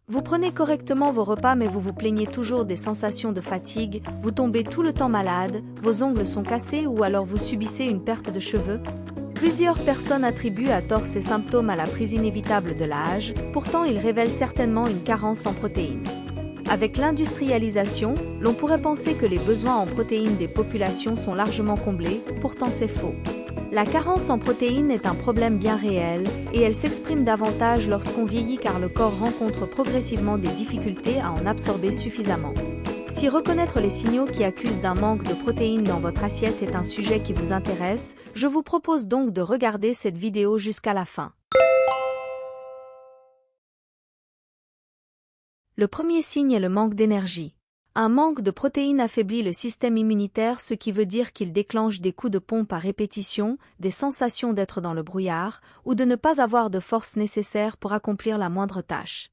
Vous prenez correctement vos repas mais vous vous plaignez toujours des sensations de fatigue, vous tombez tout le temps malade, vos ongles sont cassés ou alors vous subissez une perte de cheveux? Plusieurs personnes attribuent à tort ces symptômes à la prise inévitable de l'âge, pourtant ils révèlent certainement une carence en protéines. Avec l'industrialisation, l'on pourrait penser que les besoins en protéines des populations sont largement comblés, pourtant c'est faux. La carence en protéines est un problème bien réel, et elle s'exprime davantage lorsqu'on vieillit car le corps rencontre progressivement des difficultés à en absorber suffisamment. Si reconnaître les signaux qui accusent d'un manque de protéines dans votre assiette est un sujet qui vous intéresse, je vous propose donc de regarder cette vidéo jusqu'à la fin. Le premier signe est le manque d'énergie. Un manque de protéines affaiblit le système immunitaire, ce qui veut dire qu'il déclenche des coups de pompe à répétition, des sensations d'être dans le brouillard, ou de ne pas avoir de force nécessaire pour accomplir la moindre tâche.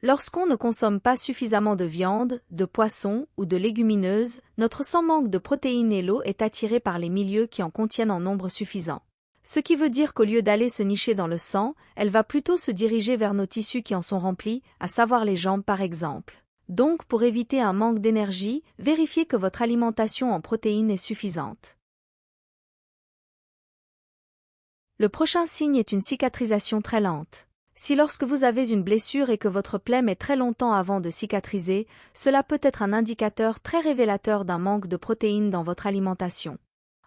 Lorsqu'on ne consomme pas suffisamment de viande, de poisson ou de légumineuses, notre sang manque de protéines et l'eau est attirée par les milieux qui en contiennent en nombre suffisant. Ce qui veut dire qu'au lieu d'aller se nicher dans le sang, elle va plutôt se diriger vers nos tissus qui en sont remplis, à savoir les jambes par exemple. Donc pour éviter un manque d'énergie, vérifiez que votre alimentation en protéines est suffisante. Le prochain signe est une cicatrisation très lente. Si lorsque vous avez une blessure et que votre plaie met très longtemps avant de cicatriser, cela peut être un indicateur très révélateur d'un manque de protéines dans votre alimentation.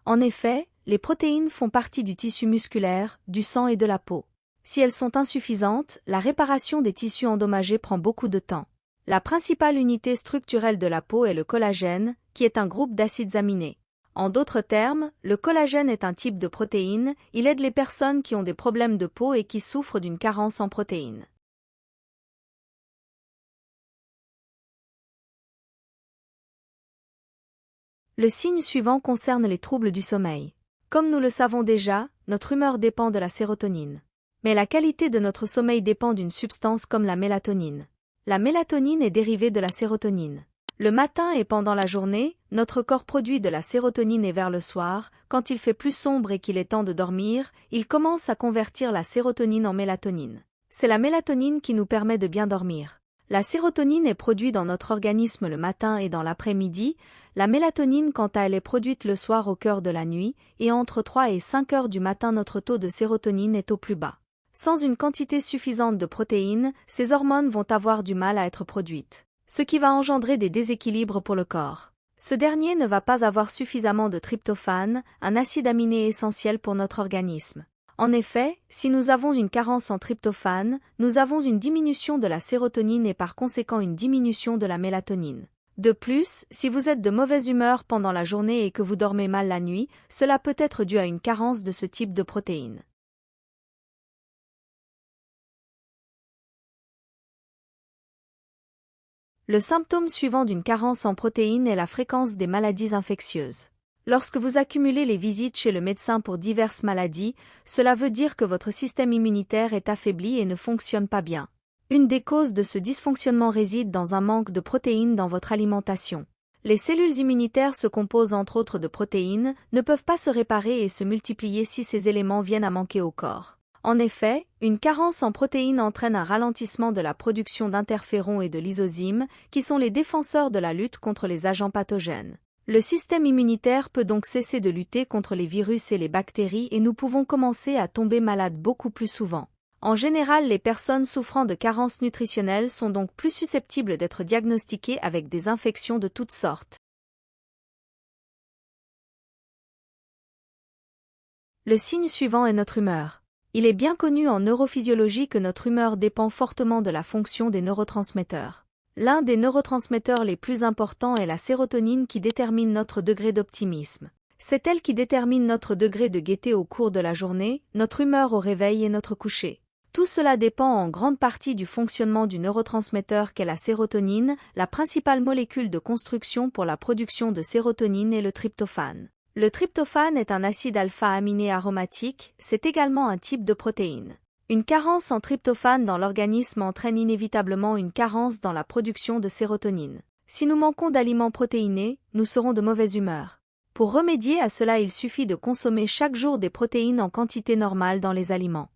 En effet, les protéines font partie du tissu musculaire, du sang et de la peau. Si elles sont insuffisantes, la réparation des tissus endommagés prend beaucoup de temps. La principale unité structurelle de la peau est le collagène, qui est un groupe d'acides aminés. En d'autres termes, le collagène est un type de protéine, il aide les personnes qui ont des problèmes de peau et qui souffrent d'une carence en protéines. Le signe suivant concerne les troubles du sommeil. Comme nous le savons déjà, notre humeur dépend de la sérotonine. Mais la qualité de notre sommeil dépend d'une substance comme la mélatonine. La mélatonine est dérivée de la sérotonine. Le matin et pendant la journée, notre corps produit de la sérotonine et vers le soir, quand il fait plus sombre et qu'il est temps de dormir, il commence à convertir la sérotonine en mélatonine. C'est la mélatonine qui nous permet de bien dormir. La sérotonine est produite dans notre organisme le matin et dans l'après-midi, la mélatonine quant à elle est produite le soir au cœur de la nuit, et entre 3 et 5 heures du matin notre taux de sérotonine est au plus bas. Sans une quantité suffisante de protéines, ces hormones vont avoir du mal à être produites, ce qui va engendrer des déséquilibres pour le corps. Ce dernier ne va pas avoir suffisamment de tryptophane, un acide aminé essentiel pour notre organisme. En effet, si nous avons une carence en tryptophane, nous avons une diminution de la sérotonine et par conséquent une diminution de la mélatonine. De plus, si vous êtes de mauvaise humeur pendant la journée et que vous dormez mal la nuit, cela peut être dû à une carence de ce type de protéines. Le symptôme suivant d'une carence en protéines est la fréquence des maladies infectieuses. Lorsque vous accumulez les visites chez le médecin pour diverses maladies, cela veut dire que votre système immunitaire est affaibli et ne fonctionne pas bien. Une des causes de ce dysfonctionnement réside dans un manque de protéines dans votre alimentation. Les cellules immunitaires se composent entre autres de protéines, ne peuvent pas se réparer et se multiplier si ces éléments viennent à manquer au corps. En effet, une carence en protéines entraîne un ralentissement de la production d'interférons et de lysozymes, qui sont les défenseurs de la lutte contre les agents pathogènes. Le système immunitaire peut donc cesser de lutter contre les virus et les bactéries et nous pouvons commencer à tomber malades beaucoup plus souvent. En général, les personnes souffrant de carences nutritionnelles sont donc plus susceptibles d'être diagnostiquées avec des infections de toutes sortes. Le signe suivant est notre humeur. Il est bien connu en neurophysiologie que notre humeur dépend fortement de la fonction des neurotransmetteurs. L'un des neurotransmetteurs les plus importants est la sérotonine qui détermine notre degré d'optimisme. C'est elle qui détermine notre degré de gaieté au cours de la journée, notre humeur au réveil et notre coucher. Tout cela dépend en grande partie du fonctionnement du neurotransmetteur qu'est la sérotonine, la principale molécule de construction pour la production de sérotonine est le tryptophane. Le tryptophane est un acide alpha-aminé aromatique, c'est également un type de protéine. Une carence en tryptophane dans l'organisme entraîne inévitablement une carence dans la production de sérotonine. Si nous manquons d'aliments protéinés, nous serons de mauvaise humeur. Pour remédier à cela, il suffit de consommer chaque jour des protéines en quantité normale dans les aliments.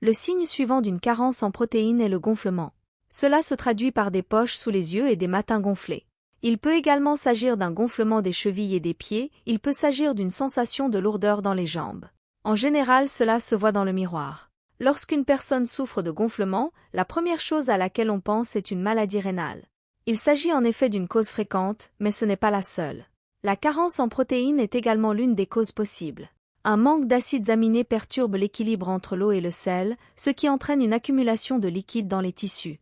Le signe suivant d'une carence en protéines est le gonflement. Cela se traduit par des poches sous les yeux et des matins gonflés. Il peut également s'agir d'un gonflement des chevilles et des pieds, il peut s'agir d'une sensation de lourdeur dans les jambes. En général, cela se voit dans le miroir. Lorsqu'une personne souffre de gonflement, la première chose à laquelle on pense est une maladie rénale. Il s'agit en effet d'une cause fréquente, mais ce n'est pas la seule. La carence en protéines est également l'une des causes possibles. Un manque d'acides aminés perturbe l'équilibre entre l'eau et le sel, ce qui entraîne une accumulation de liquide dans les tissus.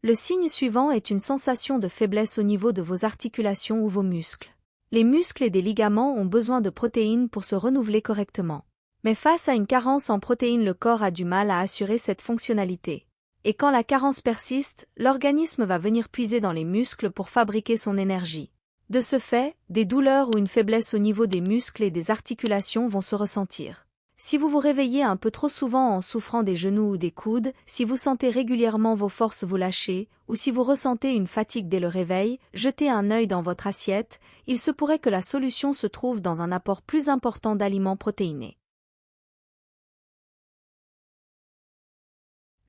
Le signe suivant est une sensation de faiblesse au niveau de vos articulations ou vos muscles. Les muscles et des ligaments ont besoin de protéines pour se renouveler correctement. Mais face à une carence en protéines, le corps a du mal à assurer cette fonctionnalité. Et quand la carence persiste, l'organisme va venir puiser dans les muscles pour fabriquer son énergie. De ce fait, des douleurs ou une faiblesse au niveau des muscles et des articulations vont se ressentir. Si vous vous réveillez un peu trop souvent en souffrant des genoux ou des coudes, si vous sentez régulièrement vos forces vous lâcher, ou si vous ressentez une fatigue dès le réveil, jetez un œil dans votre assiette, il se pourrait que la solution se trouve dans un apport plus important d'aliments protéinés.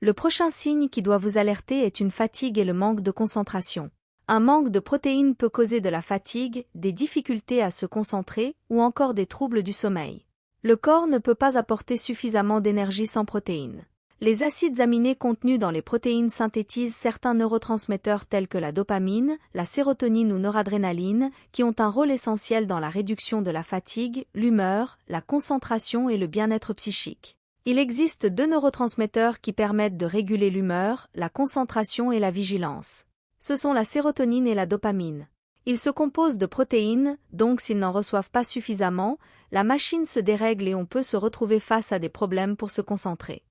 Le prochain signe qui doit vous alerter est une fatigue et le manque de concentration. Un manque de protéines peut causer de la fatigue, des difficultés à se concentrer ou encore des troubles du sommeil. Le corps ne peut pas apporter suffisamment d'énergie sans protéines. Les acides aminés contenus dans les protéines synthétisent certains neurotransmetteurs tels que la dopamine, la sérotonine ou noradrénaline, qui ont un rôle essentiel dans la réduction de la fatigue, l'humeur, la concentration et le bien-être psychique. Il existe 2 neurotransmetteurs qui permettent de réguler l'humeur, la concentration et la vigilance. Ce sont la sérotonine et la dopamine. Ils se composent de protéines, donc s'ils n'en reçoivent pas suffisamment, la machine se dérègle et on peut se retrouver face à des problèmes pour se concentrer.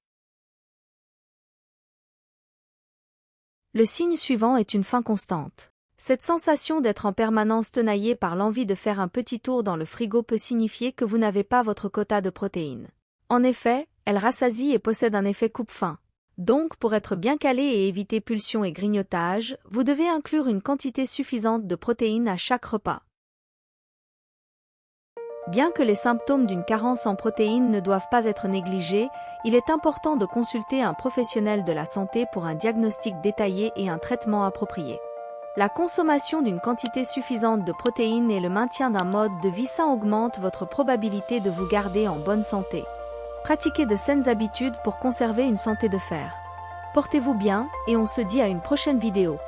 Le signe suivant est une faim constante. Cette sensation d'être en permanence tenaillé par l'envie de faire un petit tour dans le frigo peut signifier que vous n'avez pas votre quota de protéines. En effet, elle rassasie et possède un effet coupe-faim. Donc, pour être bien calé et éviter pulsions et grignotage, vous devez inclure une quantité suffisante de protéines à chaque repas. Bien que les symptômes d'une carence en protéines ne doivent pas être négligés, il est important de consulter un professionnel de la santé pour un diagnostic détaillé et un traitement approprié. La consommation d'une quantité suffisante de protéines et le maintien d'un mode de vie sain augmentent votre probabilité de vous garder en bonne santé. Pratiquez de saines habitudes pour conserver une santé de fer. Portez-vous bien et on se dit à une prochaine vidéo.